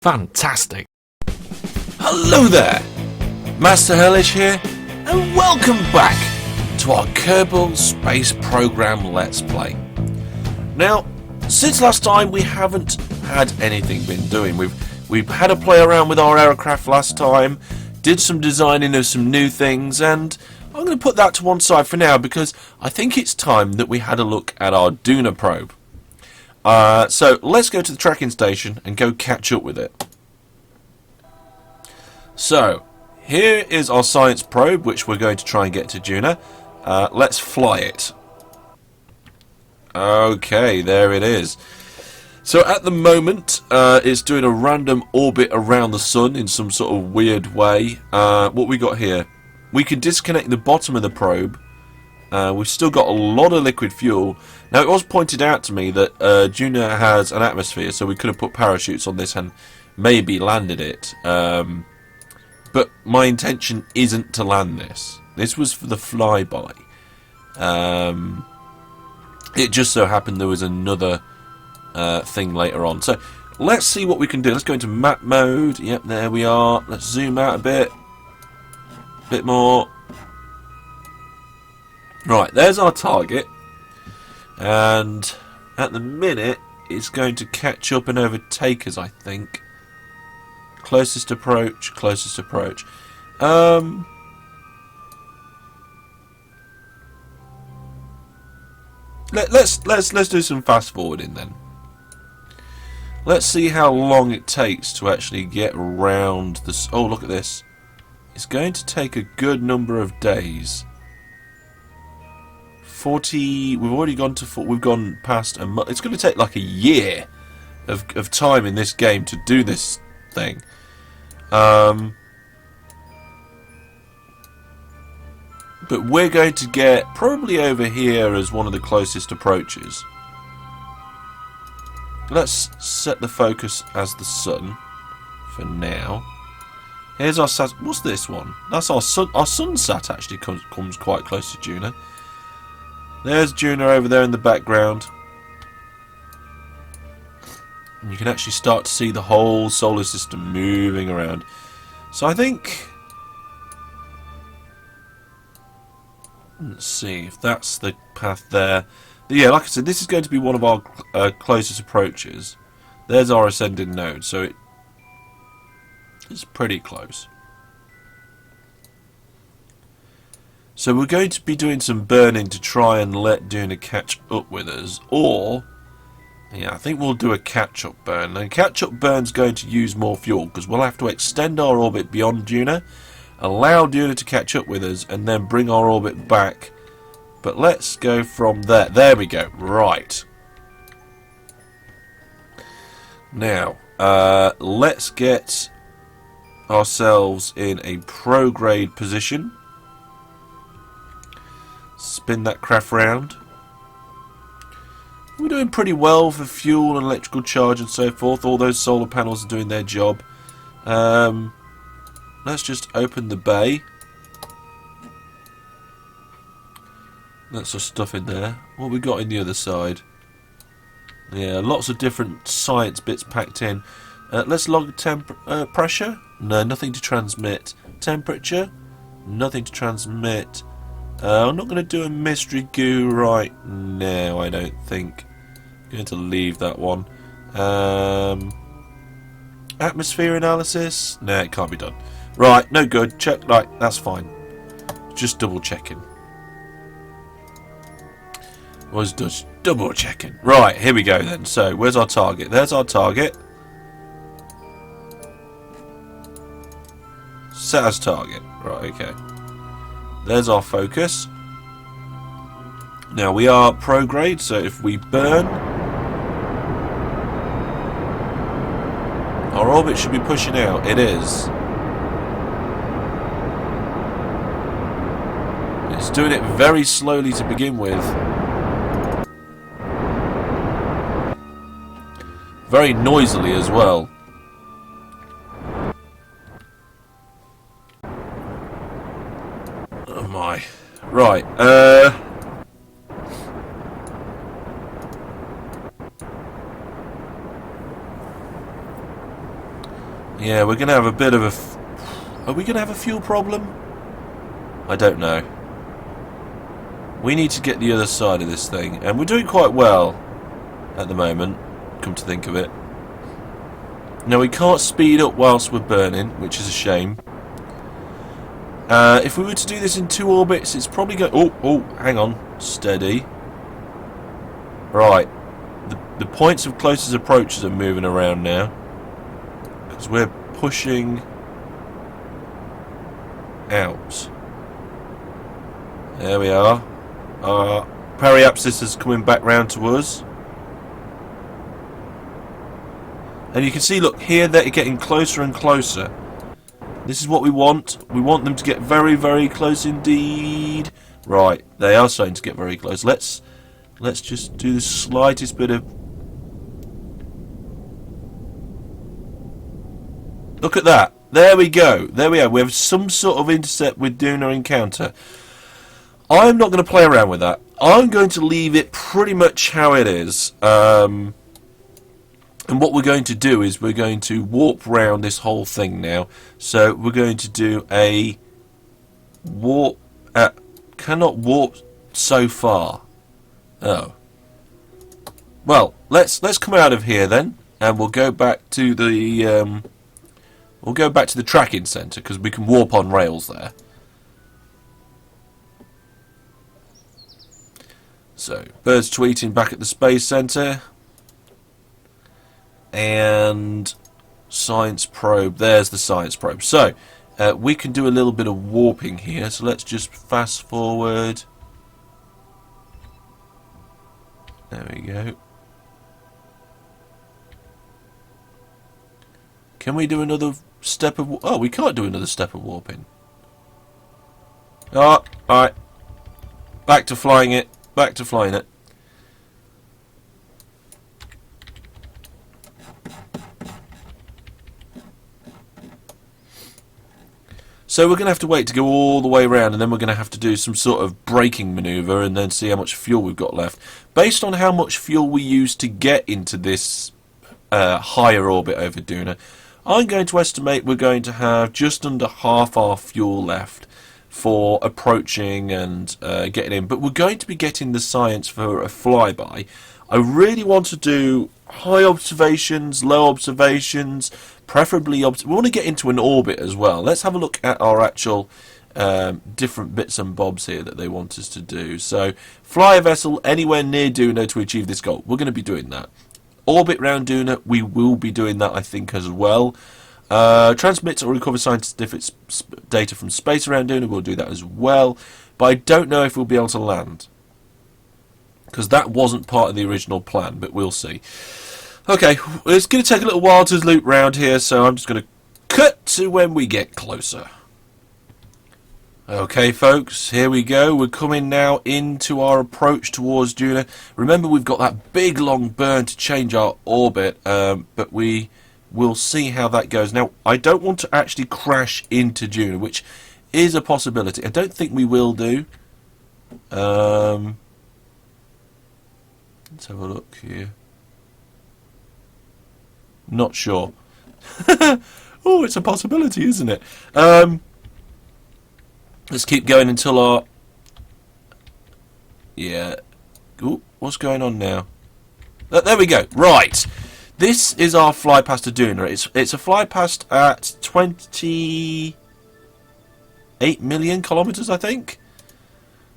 Fantastic. Hello there, Master Hellish here, and welcome back to our Kerbal Space Program Let's Play. Now, since last time we haven't had anything been doing. We've had a play around with our aircraft last time, did some designing of some new things, and I'm going to put that to one side for now because I think it's time that we had a look at our Duna probe. So let's go to the tracking station and go catch up with it. So here is our science probe, which we're going to try and get to Duna. Let's fly it. Okay, there it is. So at the moment, it's doing a random orbit around the sun in some sort of weird way. What we got here? We can disconnect the bottom of the probe. We've still got a lot of liquid fuel. Now, it was pointed out to me that Duna has an atmosphere, so we could have put parachutes on this and maybe landed it. But my intention isn't to land this. This was for the flyby. It just so happened there was another thing later on. So let's see what we can do. Let's go into map mode. Yep, there we are. Let's zoom out a bit. Bit more. Right, there's our target. And at the minute, it's going to catch up and overtake us, I think. Closest approach, closest approach. Let's do some fast forwarding then. Let's see how long it takes to actually get around this. Oh, look at this. It's going to take a good number of days. 40. We've already gone to. We've gone past a month. It's going to take like a year of time in this game to do this thing. But we're going to get probably over here as one of the closest approaches. Let's set the focus as the sun for now. Here's our sat. What's this one? That's our sun. Our sunsat actually comes quite close to Duna. There's Duna over there in the background. And you can actually start to see the whole solar system moving around. So I think... Let's see if that's the path there. Yeah, like I said, this is going to be one of our closest approaches. There's our ascending node, so it's pretty close. So we're going to be doing some burning to try and let Duna catch up with us, or yeah, I think we'll do a catch-up burn. And catch-up burn's going to use more fuel because we'll have to extend our orbit beyond Duna, allow Duna to catch up with us, and then bring our orbit back. But let's go from there. There we go. Right. Now, let's get ourselves in a prograde position. Spin that craft round. We're doing pretty well for fuel and electrical charge and so forth. All those solar panels are doing their job. Let's just open the bay. That's our stuff in there. What we got in the other side? Yeah, lots of different science bits packed in. Let's log pressure. No, nothing to transmit. Temperature. Nothing to transmit. I'm not going to do a mystery goo right now, I don't think. I'm going to leave that one. Atmosphere analysis. No, it can't be done. Right, no good. Check. Right, that's fine. Just double checking. Was just double checking. Right, here we go then. So, where's our target? There's our target. Set as target. Right, okay. There's our focus. Now we are prograde, so if we burn, our orbit should be pushing out. It is. It's doing it very slowly to begin with. Very noisily as well. Oh my. Right, Yeah, we're going to have a bit of a... Are we going to have a fuel problem? I don't know. We need to get the other side of this thing. And we're doing quite well at the moment, come to think of it. Now, we can't speed up whilst we're burning, which is a shame. If we were to do this in 2 orbits, it's probably going... Oh, hang on. Steady. Right. The points of closest approaches are moving around now. Because we're pushing out. There we are. Our periapsis is coming back round to us. And you can see, look, here they're getting closer and closer. This is what we want. We want them to get very, very close indeed. Right, they are starting to get very close. Let's just do the slightest bit of... Look at that. There we go. There we are. We have some sort of intercept with Duna encounter. I'm not going to play around with that. I'm going to leave it pretty much how it is. And what we're going to do is we're going to warp round this whole thing now. So we're going to do a warp... cannot warp so far. Oh. Well, let's come out of here then. And we'll go back to the... we'll go back to the tracking centre because we can warp on rails there. So, birds tweeting back at the space centre. And science probe. There's the science probe. So, we can do a little bit of warping here. So let's just fast forward. There we go. Can we do another step of... Oh, we can't do another step of warping. Oh, alright. Back to flying it. Back to flying it. So we're going to have to wait to go all the way around, and then we're going to have to do some sort of braking manoeuvre and then see how much fuel we've got left. Based on how much fuel we use to get into this higher orbit over Duna, I'm going to estimate we're going to have just under half our fuel left for approaching and getting in. But we're going to be getting the science for a flyby. I really want to do high observations, low observations, preferably... we want to get into an orbit as well. Let's have a look at our actual different bits and bobs here that they want us to do. So, fly a vessel anywhere near Duna to achieve this goal. We're going to be doing that. Orbit round Duna, we will be doing that, I think, as well. Transmit or recover scientific data from space around Duna, we'll do that as well. But I don't know if we'll be able to land, because that wasn't part of the original plan, but we'll see. Okay, it's going to take a little while to loop round here, so I'm just going to cut to when we get closer. Okay, folks, here we go. We're coming now into our approach towards Duna. Remember, we've got that big long burn to change our orbit, but we will see how that goes. Now, I don't want to actually crash into Duna, which is a possibility. I don't think we will do. Let's have a look here. Not sure. Oh, it's a possibility, isn't it? Let's keep going until our... Yeah. Ooh, what's going on now? There we go. Right. This is our fly past to Duna. It's a fly past at 28 million kilometres, I think.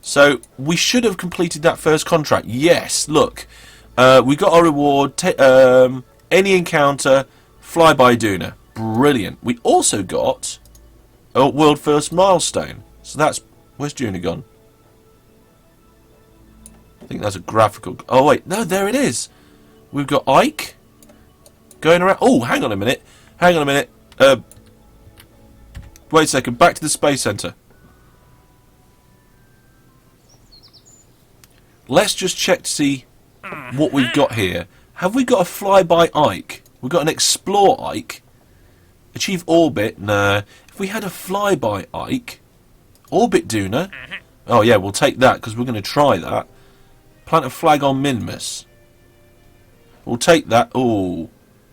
So we should have completed that first contract. Yes, look. We got our reward. Any encounter, fly by Duna. Brilliant. We also got a world first milestone. So that's... Where's Duna gone? I think that's a graphical... Oh, wait. No, there it is. We've got Ike going around... Oh, hang on a minute. Hang on a minute. Wait a second. Back to the Space Centre. Let's just check to see what we've got here. Have we got a flyby Ike? We've got an explore Ike. Achieve orbit? No. If we had a flyby Ike... Orbit Duna? Oh yeah, we'll take that because we're going to try that. Plant a flag on Minmus. We'll take that. Oh,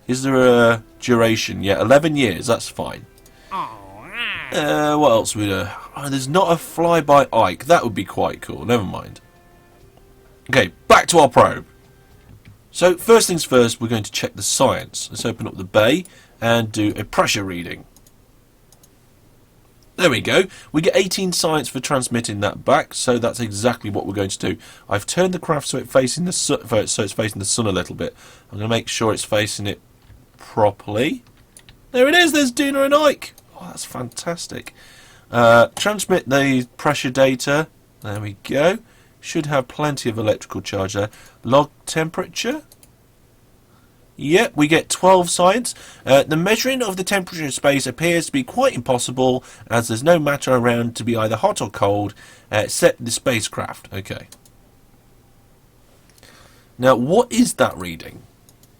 Is there a duration? Yeah, 11 years. That's fine. What else would there's not a flyby Ike. That would be quite cool. Never mind. Okay, back to our probe. So first things first, we're going to check the science. Let's open up the bay and do a pressure reading. There we go. We get 18 science for transmitting that back, so that's exactly what we're going to do. I've turned the craft so it's facing the sun a little bit. I'm going to make sure it's facing it properly. There it is. There's Duna and Ike. Oh, that's fantastic. Transmit the pressure data. There we go. Should have plenty of electrical charge there. Log temperature. Yep, we get 12 science. The measuring of the temperature in space appears to be quite impossible, as there's no matter around to be either hot or cold, except the spacecraft. Okay. Now, what is that reading?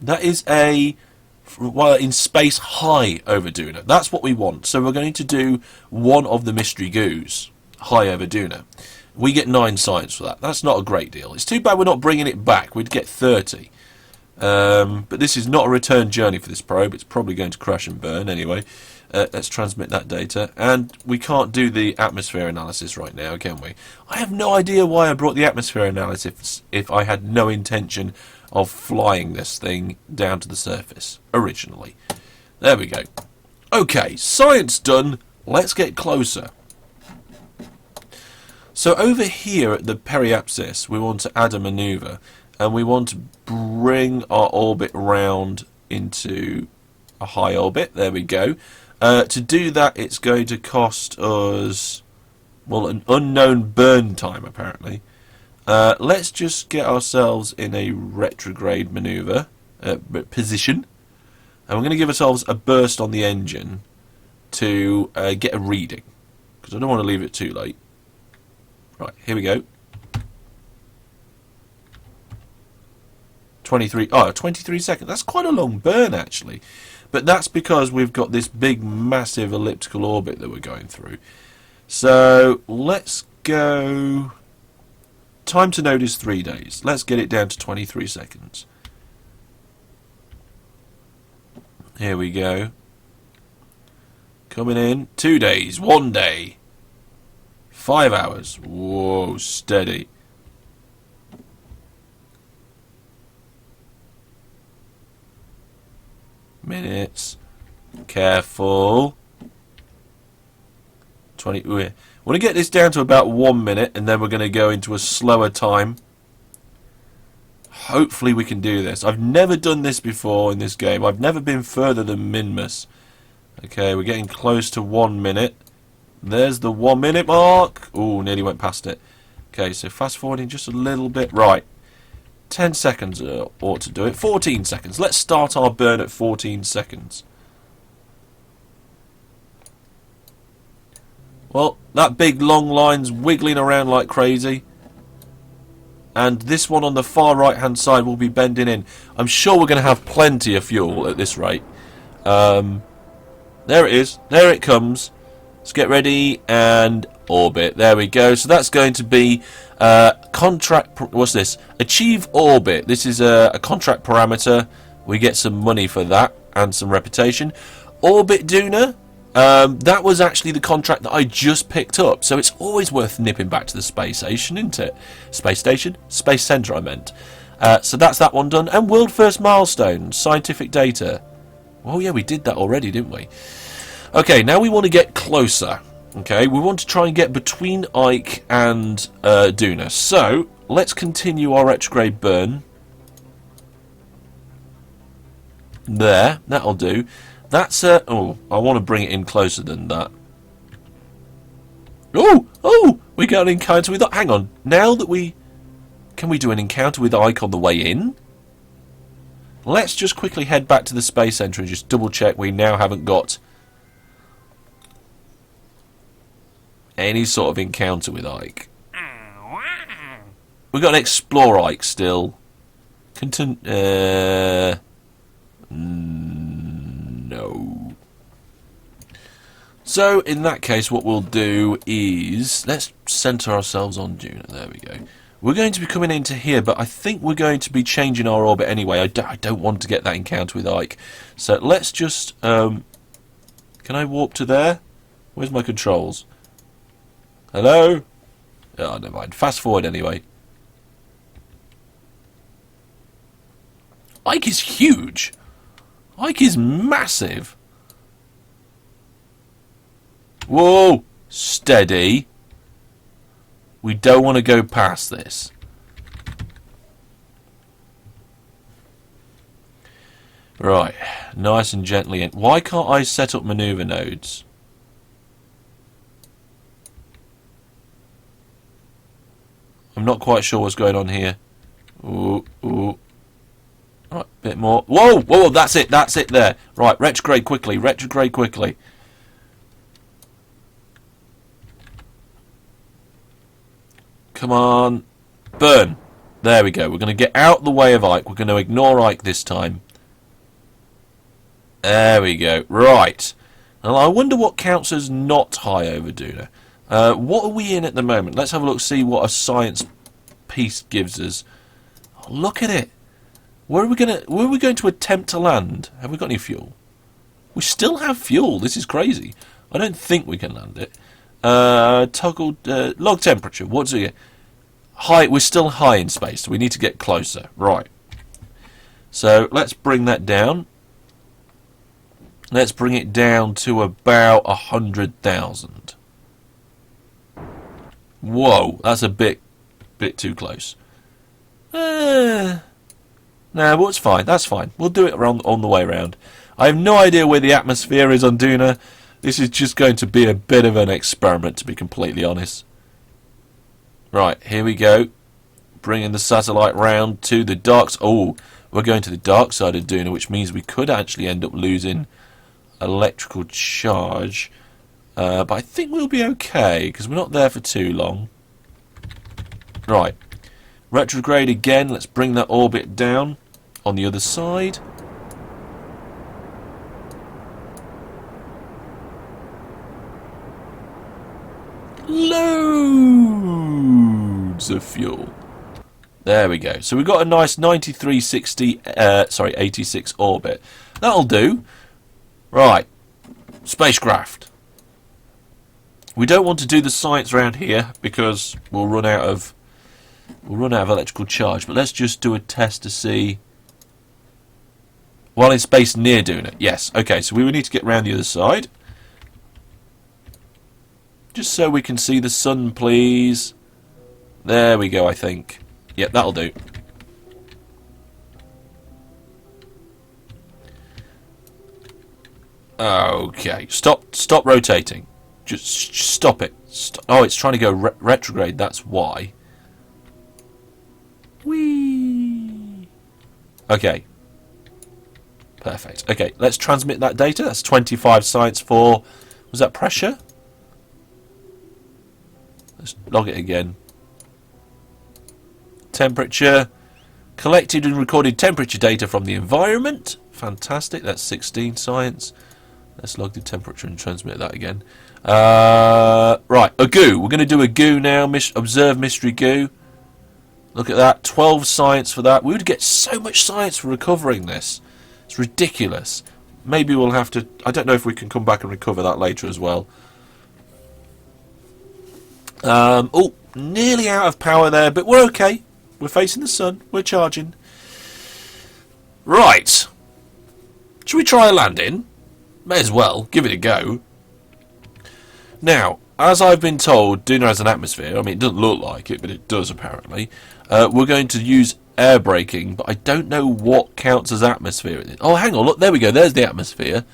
That is a, well, in space high over Duna. That's what we want. So we're going to do one of the mystery goos, high over Duna. We get 9 science for that. That's not a great deal. It's too bad we're not bringing it back. We'd get 30. But this is not a return journey for this probe. It's probably going to crash and burn anyway. Let's transmit that data. And we can't do the atmosphere analysis right now, can we? I have no idea why I brought the atmosphere analysis if I had no intention of flying this thing down to the surface originally. There we go. Okay, science done. Let's get closer. So over here at the periapsis, we want to add a maneuver. And we want to bring our orbit round into a high orbit. There we go. To do that, it's going to cost us, well, an unknown burn time, apparently. Let's just get ourselves in a retrograde maneuver position. And we're going to give ourselves a burst on the engine to get a reading. Because I don't want to leave it too late. Right, here we go. 23 seconds. That's quite a long burn, actually. But that's because we've got this big, massive elliptical orbit that we're going through. So, let's go... Time to node is 3 days. Let's get it down to 23 seconds. Here we go. Coming in. 2 days. 1 day. 5 hours. Whoa, steady. Minutes. Careful. 20. We want to get this down to about 1 minute, and then we're going to go into a slower time. Hopefully we can do this. I've never done this before in this game. I've never been further than Minmus. Okay, we're getting close to 1 minute. There's the 1 minute mark. Oh, nearly went past it. Okay, so fast forwarding just a little bit. Right. 10 seconds ought to do it. 14 seconds. Let's start our burn at 14 seconds. Well, that big long line's wiggling around like crazy. And this one on the far right hand side will be bending in. I'm sure we're going to have plenty of fuel at this rate. There it is. There it comes. Let's get ready and orbit. There we go. So that's going to be contract. What's this? Achieve orbit. This is a contract parameter. We get some money for that and some reputation. Orbit Duna. That was actually the contract that I just picked up. So it's always worth nipping back to the space station, isn't it? Space station? Space Centre, I meant. So that's that one done. And world first milestone. Scientific data. Oh yeah, we did that already, didn't we? Okay, now we want to get closer. Okay, we want to try and get between Ike and Duna. So, let's continue our retrograde burn. There, that'll do. That's oh, I want to bring it in closer than that. Oh, we got an encounter with... Hang on, now that we... Can we do an encounter with Ike on the way in? Let's just quickly head back to the Space Centre and just double check we now haven't got any sort of encounter with Ike. We've got an Explore Ike still. No. So, in that case, what we'll do is... Let's centre ourselves on Duna. There we go. We're going to be coming into here, but I think we're going to be changing our orbit anyway. I don't want to get that encounter with Ike. So let's just... can I warp to there? Where's my controls? Hello? Oh, never mind. Fast forward anyway. Ike is huge. Ike is massive. Whoa! Steady. We don't want to go past this. Right. Nice and gently in. Why can't I set up maneuver nodes? I'm not quite sure what's going on here. Ooh, ooh. Right, bit more. Whoa, whoa, that's it there. Right, retrograde quickly, retrograde quickly. Come on. Burn. There we go. We're going to get out the way of Ike. We're going to ignore Ike this time. There we go. Right. Now, I wonder what counts as not high over Duna. What are we in at the moment? Let's have a look, see what a science piece gives us. Oh, look at it. Where are we going to attempt to land? Have we got any fuel? We still have fuel. This is crazy. I don't think we can land it. Toggle log temperature. What's it? High. We're still high in space, so we need to get closer. Right. So let's bring that down. Let's bring it down to about 100,000. Whoa, that's a bit too close. No, but it's fine. That's fine. We'll do it on the way around. I have no idea where the atmosphere is on Duna. This is just going to be a bit of an experiment, to be completely honest. Right, here we go. Bringing the satellite round to the dark... Oh, we're going to the dark side of Duna, which means we could actually end up losing electrical charge. But I think we'll be okay, because we're not there for too long. Right. Retrograde again. Let's bring that orbit down on the other side. Loads of fuel. There we go. So we've got a nice 86 orbit. That'll do. Right. Spacecraft. We don't want to do the science around here because we'll run out of electrical charge. But let's just do a test to see. While in space near Duna. Yes. Okay. So we will need to get round the other side. Just so we can see the sun, please. There we go, I think. Yep, that'll do. Okay. Stop rotating. Just stop it. Oh, it's trying to go retrograde. That's why. Whee! Okay. Perfect. Okay, let's transmit that data. That's 25 science for... Was that pressure? Let's log it again. Temperature. Collected and recorded temperature data from the environment. Fantastic. That's 16 science. Let's log the temperature and transmit that again. Right, a goo. We're going to do a goo now. Observe mystery goo. Look at that. 12 science for that. We would get so much science for recovering this. It's ridiculous. Maybe we'll have to... I don't know if we can come back and recover that later as well. Oh, nearly out of power there, but we're okay. We're facing the sun. We're charging. Right. Should we try a landing? May as well. Give it a go. Now, as I've been told, Duna has an atmosphere. I mean, it doesn't look like it, but it does apparently. We're going to use air braking, but I don't know what counts as atmosphere. Oh, hang on. Look, there we go. There's the atmosphere.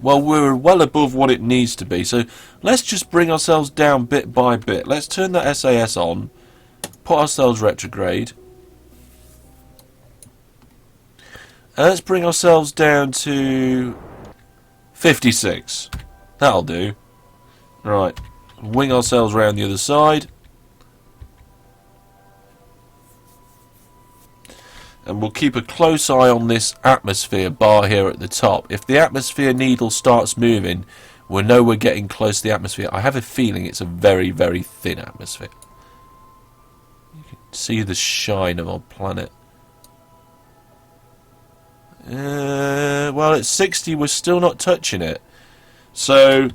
Well, we're well above what it needs to be. So let's just bring ourselves down bit by bit. Let's turn that SAS on. Put ourselves retrograde. And let's bring ourselves down to 56. That'll do. Right. Wing ourselves around the other side. And we'll keep a close eye on this atmosphere bar here at the top. If the atmosphere needle starts moving, we'll know we're getting close to the atmosphere. I have a feeling it's a very, very thin atmosphere. see the shine of our planet. Well, at 60, we're still not touching it. So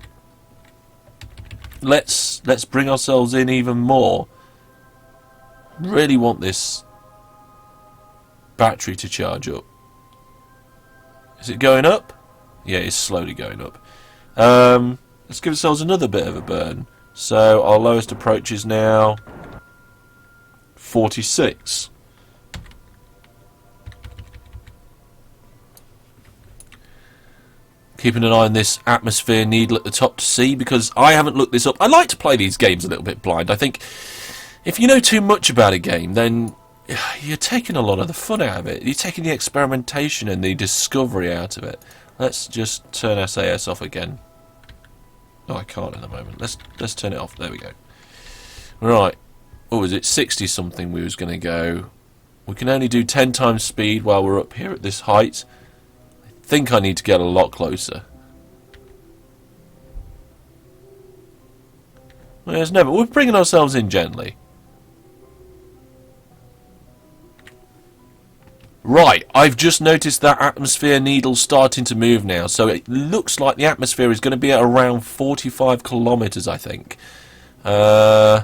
let's bring ourselves in even more. Really want this battery to charge up. Is it going up? Yeah, it's slowly going up. Let's give ourselves another bit of a burn. So our lowest approach is now 46. Keeping an eye on this atmosphere needle at the top to see, because I haven't looked this up. I like to play these games a little bit blind. I think if you know too much about a game, then you're taking a lot of the fun out of it. You're taking the experimentation and the discovery out of it. Let's just turn SAS off again. Oh, I can't at the moment. Let's turn it off. There we go. Right. What was it? 60 something we was going to go. We can only do 10 times speed while we're up here at this height. I think I need to get a lot closer. Well, there's never. We're bringing ourselves in gently. Right, I've just noticed that atmosphere needle starting to move now, so it looks like the atmosphere is going to be at around 45 kilometers, I think. Yeah,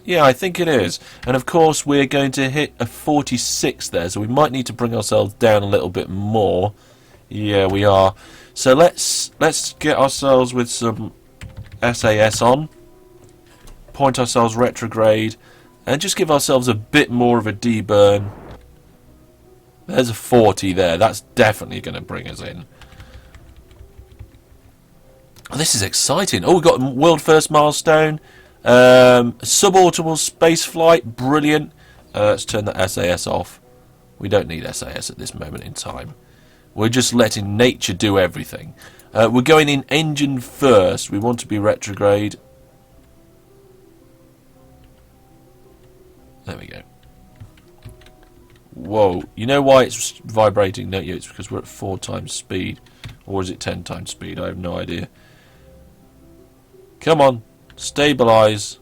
I think it is. And of course we're going to hit a 46 there, so we might need to bring ourselves down a little bit more. Yeah, we are. So let's get ourselves with some SAS on, point ourselves retrograde, and just give ourselves a bit more of a deburn. There's a 40 there. That's definitely going to bring us in. Oh, this is exciting. Oh, we've got a world first milestone. Suborbital space flight. Brilliant. Let's turn the SAS off. We don't need SAS at this moment in time. We're just letting nature do everything. We're going in engine first. We want to be retrograde. There we go. Whoa. You know why it's vibrating, don't you? It's because we're at 4 times speed. Or is it 10 times speed? I have no idea. Come on. Stabilize.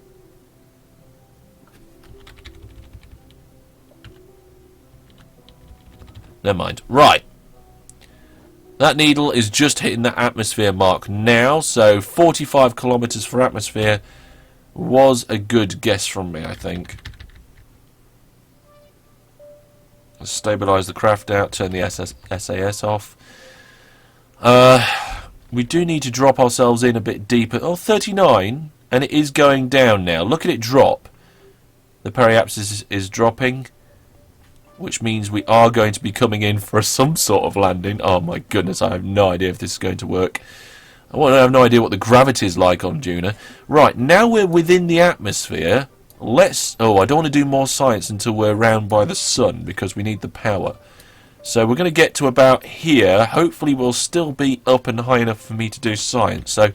Never mind. Right. That needle is just hitting the atmosphere mark now. So 45 kilometers for atmosphere was a good guess from me, I think. Let's stabilise the craft out, turn the SAS off. We do need to drop ourselves in a bit deeper. Oh, 39, and it is going down now. Look at it drop. The periapsis is dropping, which means we are going to be coming in for some sort of landing. Oh my goodness, I have no idea if this is going to work. I have no idea what the gravity is like on Duna. Right, now we're within the atmosphere. Let's... Oh, I don't want to do more science until we're around by the sun, because we need the power. So we're going to get to about here. Hopefully we'll still be up and high enough for me to do science. So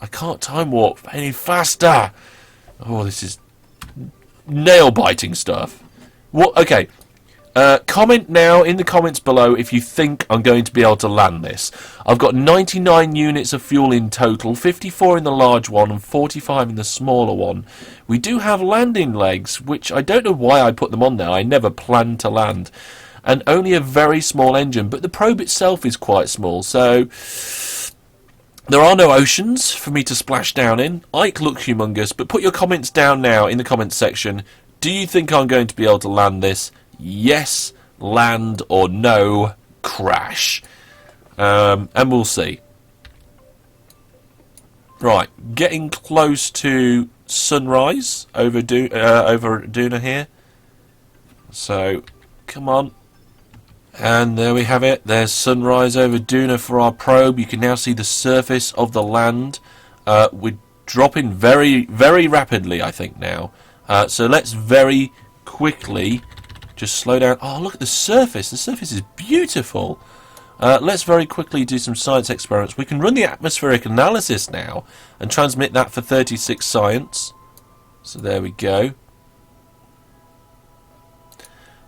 I can't time warp any faster. Oh, this is nail-biting stuff. What? Okay. Comment now in the comments below if you think I'm going to be able to land this. I've got 99 units of fuel in total, 54 in the large one and 45 in the smaller one. We do have landing legs, which I don't know why I put them on there. I never planned to land. And only a very small engine, but the probe itself is quite small, so there are no oceans for me to splash down in. Ike looks humongous, but put your comments down now in the comments section. Do you think I'm going to be able to land this? Yes, land, or no, crash. And we'll see. Right, getting close to sunrise over Duna here. So, come on. And there we have it. There's sunrise over Duna for our probe. You can now see the surface of the land. We're dropping very, very rapidly, I think, now. So let's very quickly just slow down. Oh, look at the surface. The surface is beautiful. Let's very quickly do some science experiments. We can run the atmospheric analysis now and transmit that for 36 science. So there we go.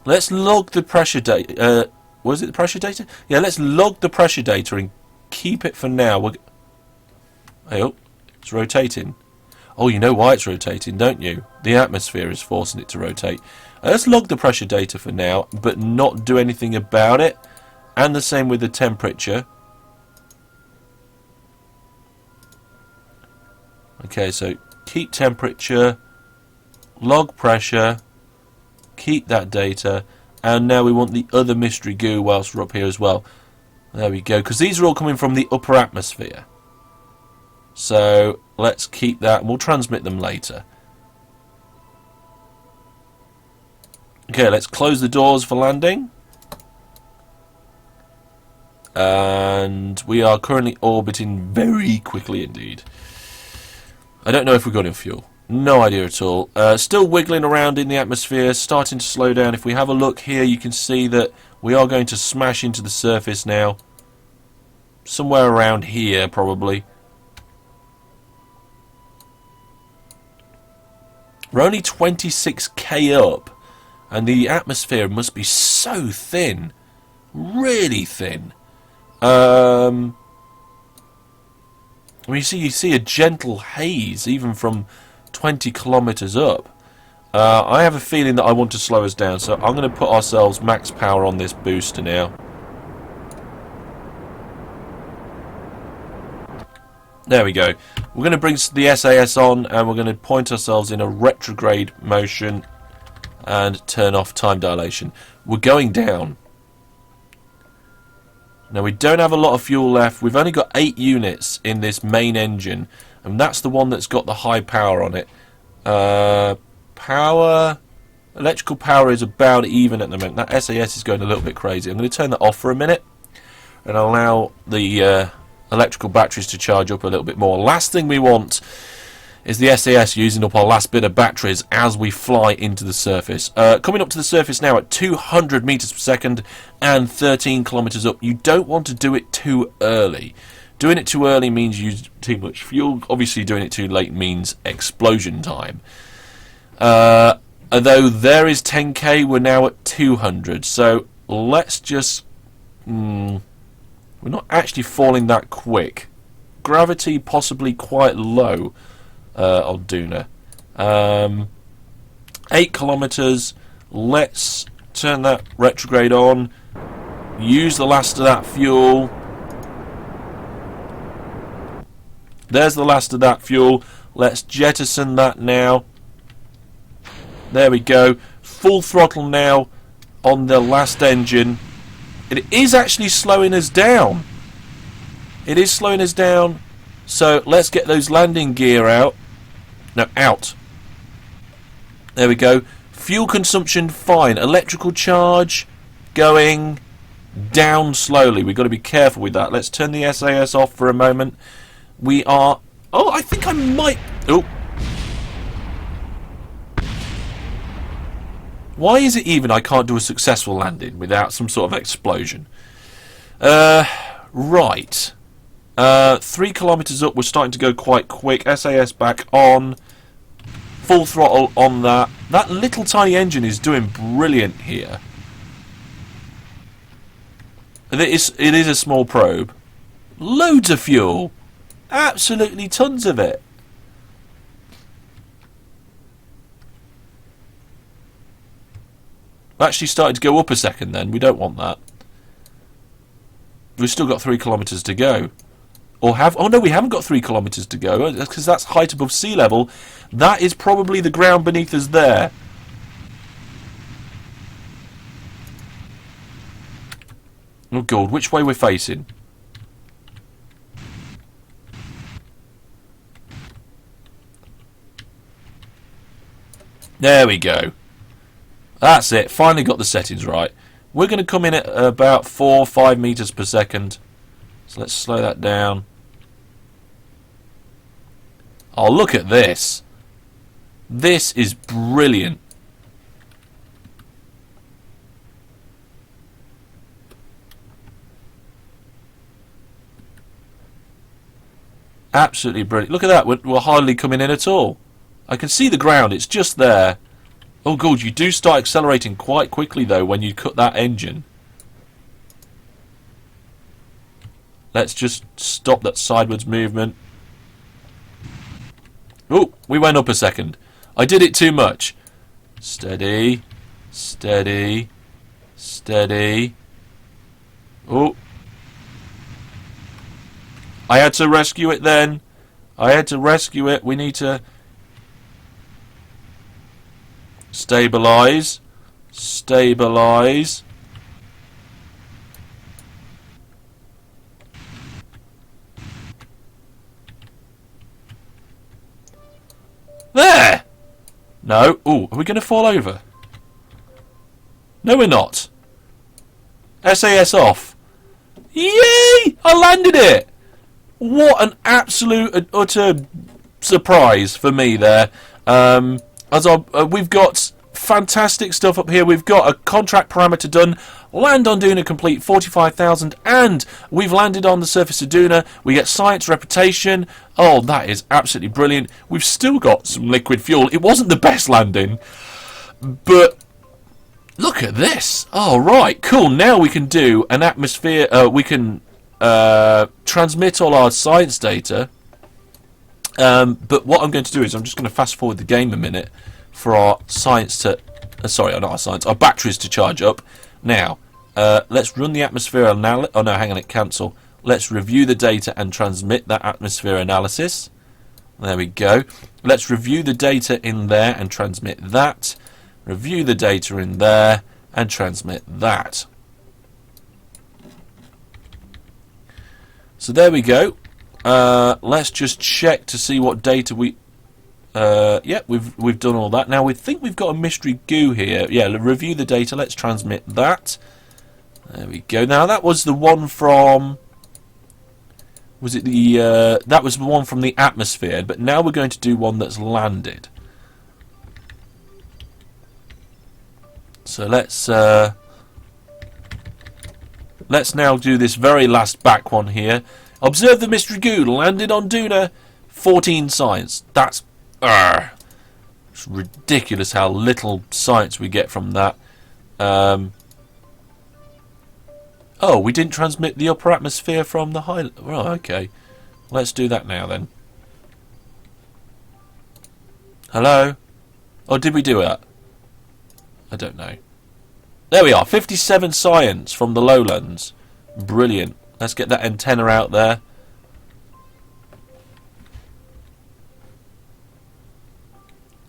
Let's log the pressure data. Was it the pressure data? Yeah, let's log the pressure data and keep it for now. Oh, it's rotating. Oh, you know why it's rotating, don't you? The atmosphere is forcing it to rotate. Let's log the pressure data for now, but not do anything about it. And the same with the temperature. Okay, so keep temperature, log pressure, keep that data, and now we want the other mystery goo whilst we're up here as well. There we go, because these are all coming from the upper atmosphere. So let's keep that, and we'll transmit them later. Okay, let's close the doors for landing. And we are currently orbiting very quickly indeed. I don't know if we've got enough fuel. No idea at all. Still wiggling around in the atmosphere, starting to slow down. If we have a look here, you can see that we are going to smash into the surface now. Somewhere around here, probably. We're only 26k up, and the atmosphere must be so thin. Really thin. You see a gentle haze even from 20 kilometers up. I have a feeling that I want to slow us down, so I'm going to put ourselves max power on this booster now. There we go. We're going to bring the SAS on, and we're going to point ourselves in a retrograde motion and turn off time dilation. We're going down. Now, we don't have a lot of fuel left. We've only got 8 units in this main engine, and that's the one that's got the high power on it. Electrical power is about even at the moment. That SAS is going a little bit crazy. I'm going to turn that off for a minute and allow the electrical batteries to charge up a little bit more. Last thing we want is the SAS using up our last bit of batteries as we fly into the surface. Coming up to the surface now at 200 meters per second and 13 kilometers up. You don't want to do it too early. Doing it too early means you use too much fuel. Obviously, doing it too late means explosion time. Although there is 10k, we're now at 200. So let's just... we're not actually falling that quick. Gravity possibly quite low. On Duna. 8 kilometers. Let's turn that retrograde on. Use the last of that fuel. There's the last of that fuel. Let's jettison that now. There we go. Full throttle now on the last engine. It is actually slowing us down. It is slowing us down. So let's get those landing gear out. No, out. There we go. Fuel consumption, fine. Electrical charge going down slowly. We've got to be careful with that. Let's turn the SAS off for a moment. We are... Oh, I think I might... Oh. Why is it even I can't do a successful landing without some sort of explosion? Right. 3 kilometers up, we're starting to go quite quick. SAS back on. Full throttle on that. That little tiny engine is doing brilliant here. It is a small probe. Loads of fuel. Absolutely tons of it. Actually started to go up a second then. We don't want that. We've still got 3 kilometers to go. Or have... Oh no, we haven't got 3 kilometers to go, because that's height above sea level. That is probably the ground beneath us there. Oh god, which way we're facing? There we go. That's it. Finally got the settings right. We're going to come in at about 4 or 5 meters per second. So let's slow that down. Oh, look at this. This is brilliant. Absolutely brilliant. Look at that. We're hardly coming in at all. I can see the ground. It's just there. Oh, God, you do start accelerating quite quickly, though, when you cut that engine. Let's just stop that sideways movement. Oh, we went up a second. I did it too much. Steady. Steady. Steady. Oh. I had to rescue it then. I had to rescue it. We need to stabilize. Stabilize. There! No. Ooh, are we going to fall over? No, we're not. SAS off. Yay! I landed it! What an absolute and utter surprise for me there. We've got fantastic stuff up here. We've got a contract parameter done. Land on Duna complete, 45,000, and we've landed on the surface of Duna. We get science reputation. Oh, that is absolutely brilliant. We've still got some liquid fuel. It wasn't the best landing, but look at this. Oh, right, cool. Now we can do an atmosphere. We can transmit all our science data. But what I'm going to do is I'm just going to fast forward the game a minute for our science to... sorry, not our science. Our batteries to charge up. Now, let's run the atmosphere analysis. Oh, no, hang on, cancel. Let's review the data and transmit that atmosphere analysis. There we go. Let's review the data in there and transmit that. Review the data in there and transmit that. So there we go. Let's just check to see what data we... yeah, we've done all that. Now we think we've got a mystery goo here. Yeah, review the data. Let's transmit that. There we go. Now that was the one from... Was it the... that was the one from the atmosphere. But now we're going to do one that's landed. So let's now do this very last back one here. Observe the mystery goo landed on Duna. 14 science. That's it's ridiculous how little science we get from that. Oh, we didn't transmit the upper atmosphere from the high... Right, okay. Let's do that now then. Hello? Or did we do that? I don't know. There we are. 57 science from the lowlands. Brilliant. Let's get that antenna out there.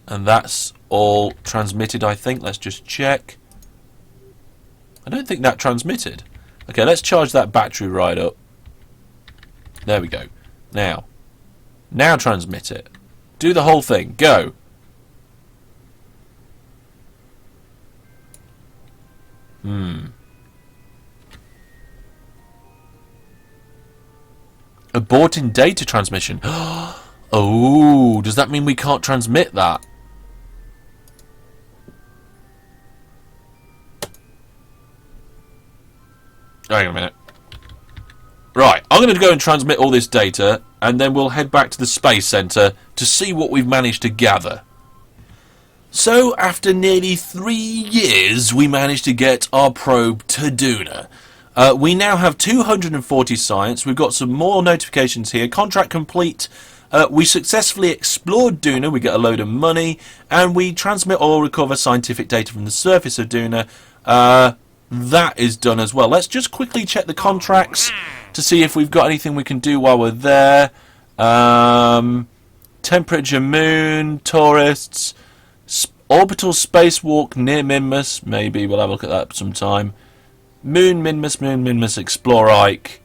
And that's all transmitted, I think. Let's just check. I don't think that transmitted. Okay, let's charge that battery right up. There we go. Now transmit it. Do the whole thing. Go. Aborting data transmission. Oh, does that mean we can't transmit that? Hang on a minute. Right, I'm going to go and transmit all this data, and then we'll head back to the Space Centre to see what we've managed to gather. So, after nearly 3 years, we managed to get our probe to Duna. We now have 240 science. We've got some more notifications here. Contract complete. We successfully explored Duna. We get a load of money. And we transmit or recover scientific data from the surface of Duna. That is done as well. Let's just quickly check the contracts to see if we've got anything we can do while we're there. Temperature moon, tourists, orbital spacewalk near Minmus. Maybe we'll have a look at that sometime. Moon, Minmus, explore Ike.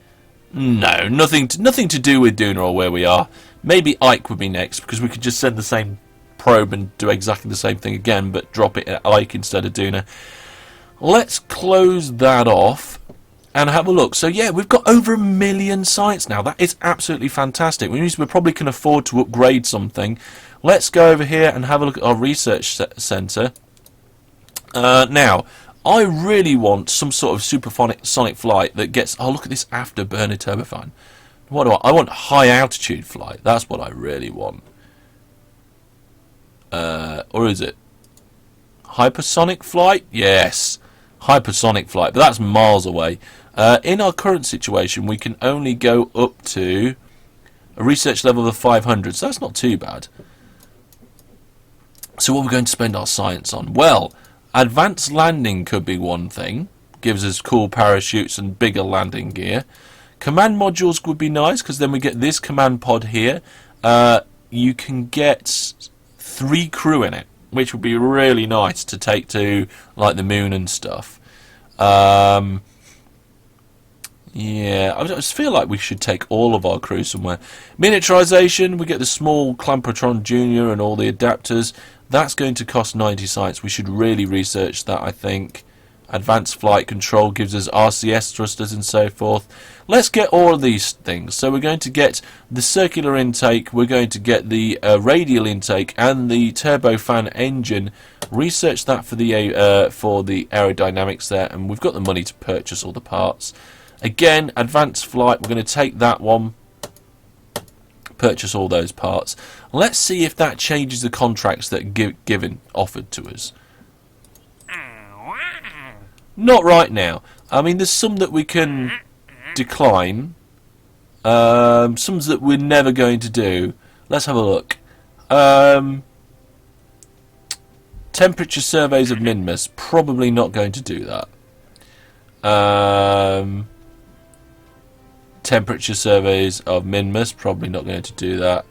No, nothing to do with Duna or where we are. Maybe Ike would be next, because we could just send the same probe and do exactly the same thing again, but drop it at Ike instead of Duna. Let's close that off and have a look. So yeah, we've got over 1 million sites now. That is absolutely fantastic. Which means we probably can afford to upgrade something. Let's go over here and have a look at our research centre. Now, I really want some sort of supersonic flight that gets... Oh, look at this afterburner turbofan. What do I want? High altitude flight. That's what I really want. Or is it hypersonic flight? Yes. Hypersonic flight, but that's miles away. In our current situation, we can only go up to a research level of 500, so that's not too bad. So what are we going to spend our science on? Well, advanced landing could be one thing. Gives us cool parachutes and bigger landing gear. Command modules would be nice, because then we get this command pod here. You can get 3 crew in it, which would be really nice to take to like the moon and stuff. Yeah, I just feel like we should take all of our crew somewhere. Miniaturization, we get the small Clampertron Junior and all the adapters. That's going to cost 90 sites. We should really research that, I think. Advanced flight control gives us RCS thrusters and so forth. Let's get all of these things. So we're going to get the circular intake, we're going to get the radial intake and the turbofan engine. Research that for the aerodynamics there, and we've got the money to purchase all the parts. Again, advanced flight, we're going to take that one, purchase all those parts. Let's see if that changes the contracts that offered to us. Not right now. I mean, there's some that we can decline. Some that we're never going to do. Let's have a look. Temperature surveys of Minmus. Probably not going to do that. Temperature surveys of Minmus. Probably not going to do that.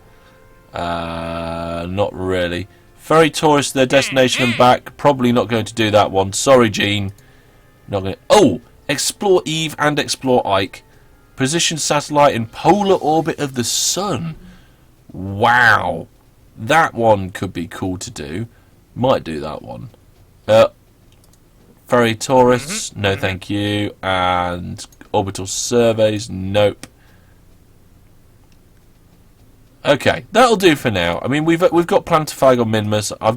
Not really. Ferry tourists to their destination and back. Probably not going to do that one. Sorry, Gene. Not going to. Oh! Explore Eve and explore Ike. Position satellite in polar orbit of the sun. Wow. That one could be cool to do. Might do that one. Ferry tourists, no thank you. And orbital surveys, nope. Okay, that'll do for now. I mean, we've got Plantifag on Minmus. I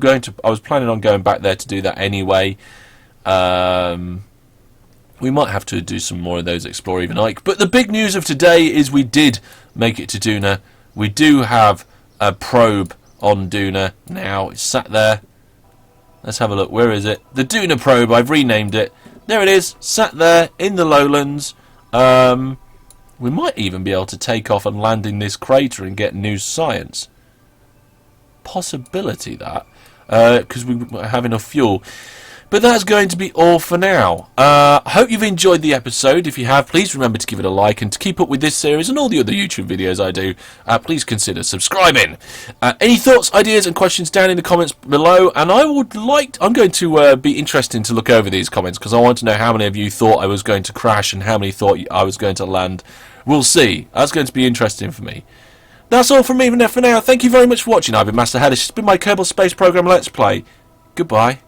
was planning on going back there to do that anyway. We might have to do some more of those Explore Even Ike. But the big news of today is we did make it to Duna. We do have a probe on Duna now. It's sat there. Let's have a look. Where is it? The Duna probe. I've renamed it. There it is. Sat there in the lowlands. We might even be able to take off and land in this crater and get new science. Possibility that. Because we have enough fuel. But that's going to be all for now. I hope you've enjoyed the episode. If you have, please remember to give it a like. And to keep up with this series and all the other YouTube videos I do, please consider subscribing. Any thoughts, ideas and questions down in the comments below. And I'm going to be interested to look over these comments, because I want to know how many of you thought I was going to crash and how many thought I was going to land. We'll see. That's going to be interesting for me. That's all from me for now. Thank you very much for watching. I've been Master Hellish. It's been my Kerbal Space Program Let's Play. Goodbye.